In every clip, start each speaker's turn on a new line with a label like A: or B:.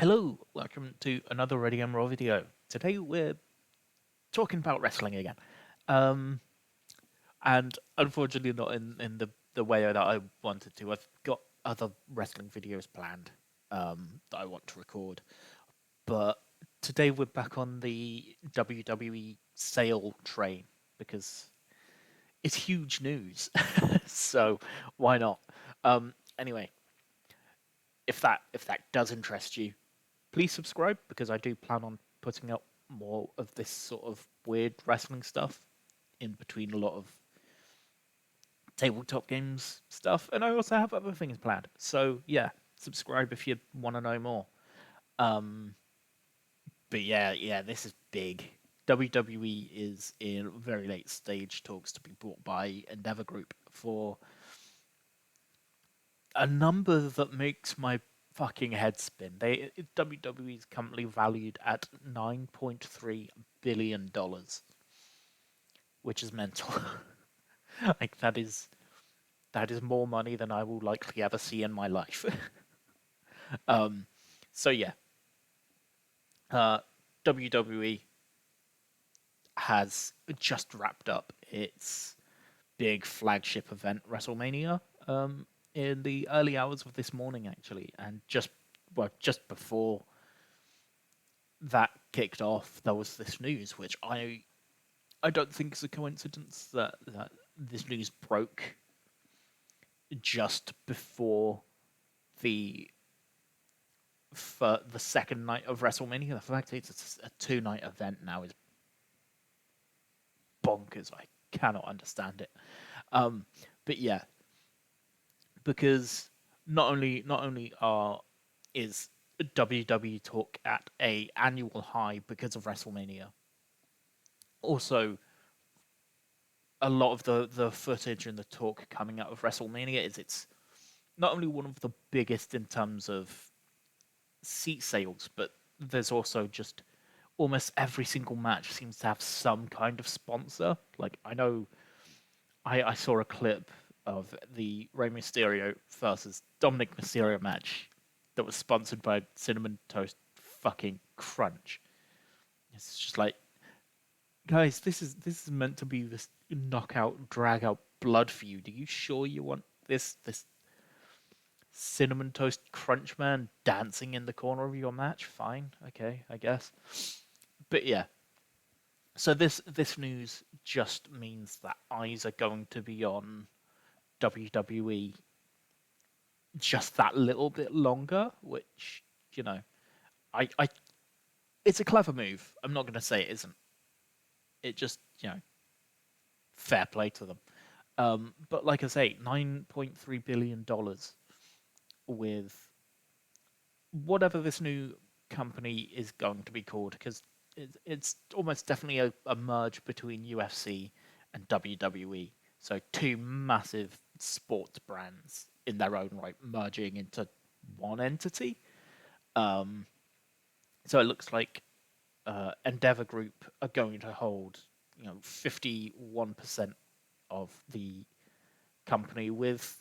A: Hello, welcome to another Ready and Raw video. Today we're talking about wrestling again. Um, and unfortunately not in the way that I wanted to. I've got other wrestling videos planned that I want to record. But today we're back on the WWE sale train because it's huge news. So why not? Anyway, if that does interest you, please subscribe because I do plan on putting up more of this sort of weird wrestling stuff in between a lot of tabletop games stuff, and I also have other things planned. So yeah, subscribe if you want to know more. Um, but yeah, this is big. WWE is in very late stage talks to be bought by Endeavour Group for a number that makes my fucking head spin. WWE is currently valued at $9.3 billion, which is mental. Like that is more money than I will likely ever see in my life. um, so yeah, uh, WWE has just wrapped up its big flagship event, WrestleMania, in the early hours of this morning, actually, and just before that kicked off, there was this news, which I don't think is a coincidence that this news broke just before the for the second night of WrestleMania. The fact that it's a 2 night event now is bonkers. I cannot understand it. Um, but yeah, because not only are is WWE talk at a annual high because of WrestleMania, also a lot of the footage and the talk coming out of WrestleMania is it's not only one of the biggest in terms of seat sales, but there's also just almost every single match seems to have some kind of sponsor. Like I know I saw a clip of the Rey Mysterio versus Dominic Mysterio match that was sponsored by Cinnamon Toast fucking Crunch. It's just like, guys, this is meant to be this knockout, drag out blood for you. Do you sure you want this Cinnamon Toast Crunch man dancing in the corner of your match? Fine, okay, I guess. But yeah, so this news just means that eyes are going to be on WWE just that little bit longer, which I it's a clever move. I'm not going to say it isn't. It just fair play to them. But like I say, $9.3 billion with whatever this new company is going to be called, because it's almost definitely a merge between UFC and WWE. So two massive sports brands in their own right merging into one entity. Um, so it looks like Endeavour Group are going to hold 51% of the company, with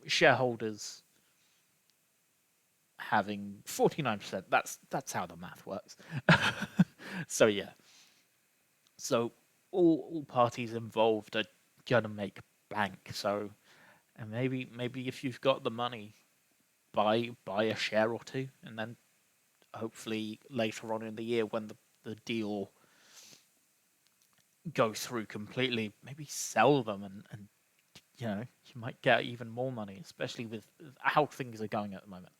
A: shareholders having 49%. That's how the math works. So yeah, so all parties involved are gonna make bank. So and maybe if you've got the money, buy a share or two, and then hopefully later on in the year when the deal goes through completely, maybe sell them and you might get even more money, especially with how things are going at the moment.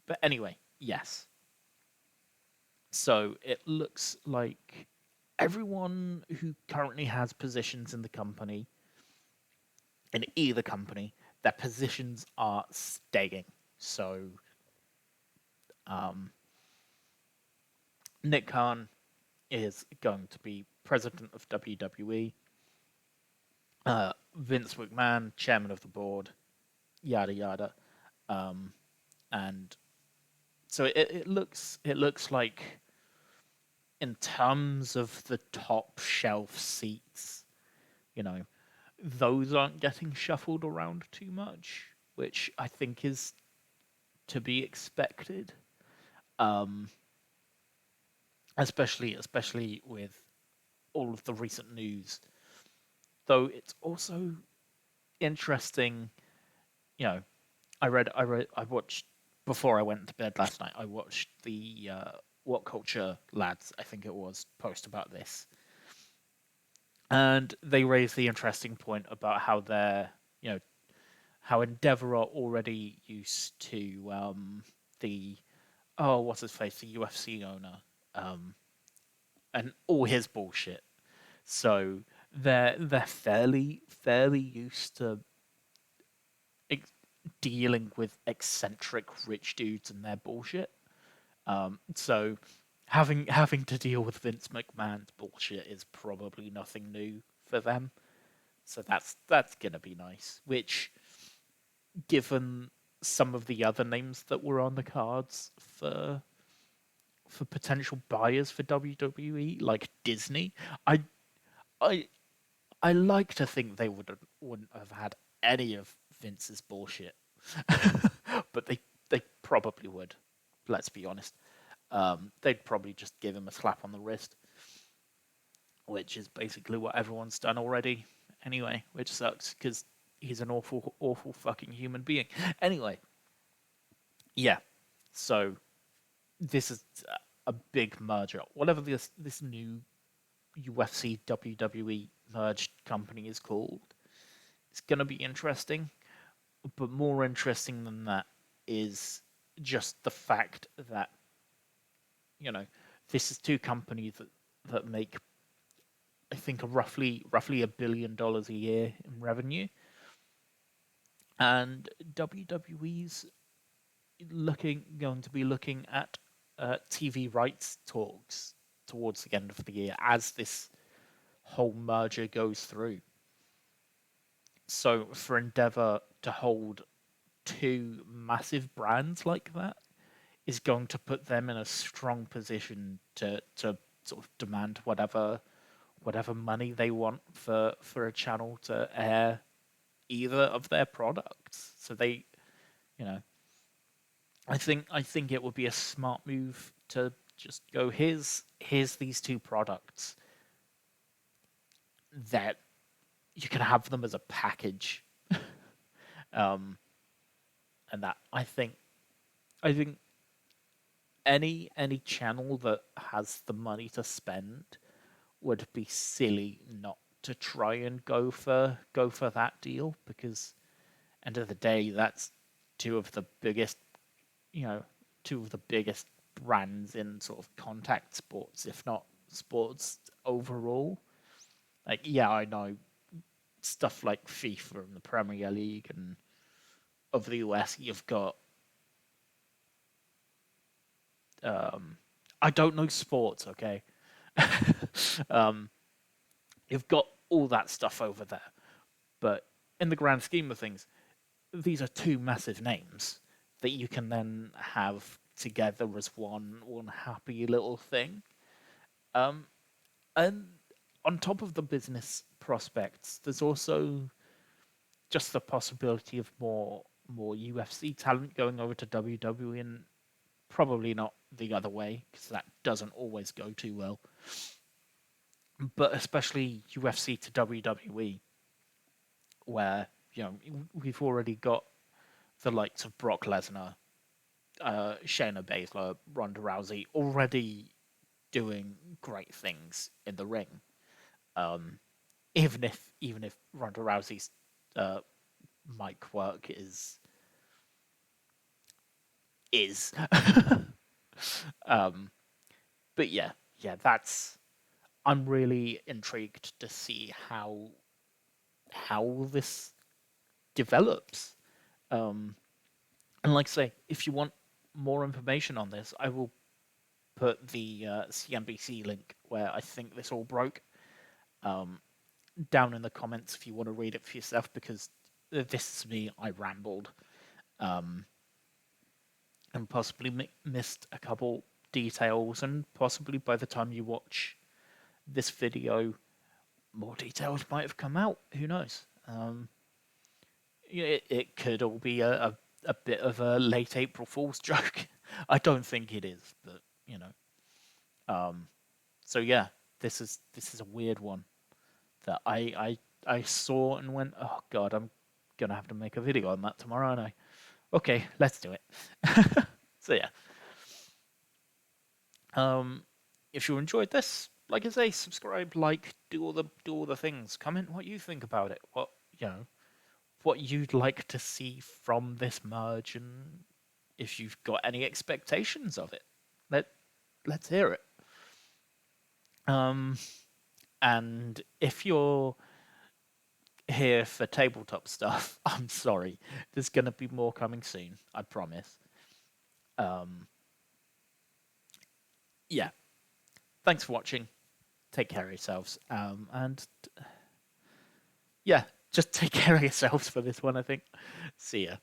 A: But anyway, yes. So it looks like everyone who currently has positions in the company, in either company, their positions are staying. So um, Nick Khan is going to be president of WWE. Vince McMahon, chairman of the board, yada yada. Um, and so it looks like, in terms of the top shelf seats, you know, those aren't getting shuffled around too much, which I think is to be expected. Um, especially with all of the recent news. Though it's also interesting, you know, I watched before I went to bed last night. I watched the What Culture lads, I think it was, post about this, and they raised the interesting point about how they're, you know, how Endeavour are already used to the what's his face, the UFC owner, um, and all his bullshit. So they're fairly used to ex- dealing with eccentric rich dudes and their bullshit. So having to deal with Vince McMahon's bullshit is probably nothing new for them. So that's gonna be nice. Which, given some of the other names that were on the cards for potential buyers for WWE, like Disney, I I I like to think they wouldn't have had any of Vince's bullshit, but they probably would. Let's be honest. They'd probably just give him a slap on the wrist, which is basically what everyone's done already. Anyway, which sucks because he's an awful fucking human being. Anyway, yeah. So this is a big merger. Whatever this new UFC WWE merged company is called, it's gonna be interesting. But more interesting than that is just the fact that, you know, this is two companies that make, I think, roughly $1 billion a year in revenue, and WWE's going to be looking at TV rights talks towards the end of the year as this whole merger goes through. So for Endeavour to hold two massive brands like that is going to put them in a strong position to sort of demand whatever money they want for a channel to air either of their products. So they, you know, I think it would be a smart move to just go, here's these two products that you can have them as a package. um, and that I think any channel that has the money to spend would be silly not to try and go for that deal, because end of the day, that's two of the biggest, you know, two of the biggest brands in sort of contact sports, if not sports overall. Like, yeah, I know stuff like FIFA and the Premier League and of the US, you've got I don't know sports, okay? um, you've got all that stuff over there, but in the grand scheme of things, these are two massive names that you can then have together as one happy little thing. Um, and on top of the business prospects, there's also just the possibility of more UFC talent going over to WWE, and probably not the other way because that doesn't always go too well. But especially UFC to WWE, where, you know, we've already got the likes of Brock Lesnar, Shayna Baszler, Ronda Rousey already doing great things in the ring. Um, even if Ronda Rousey's uh, mic work is, um, but yeah, that's, I'm really intrigued to see how this develops. Um, and like I say, if you want more information on this, I will put the CNBC link where I think this all broke um, down in the comments if you want to read it for yourself, because this is me. I rambled um, and possibly missed a couple details, and possibly by the time you watch this video, more details might have come out. Who knows? It could all be a bit of a late April Fool's joke. I don't think it is, but you know. So yeah, this is a weird one that I saw and went, oh god, I'm gonna have to make a video on that tomorrow, aren't I? Okay, let's do it. So yeah. If you enjoyed this, like I say, subscribe, like, do all the things. Comment what you think about it. What you'd like to see from this merge, and if you've got any expectations of it. Let let's hear it. Um, and if you're here for tabletop stuff, I'm sorry. There's gonna be more coming soon. I promise. Um, yeah. Thanks for watching. Take care of yourselves. And yeah, just take care of yourselves for this one, I think. See ya.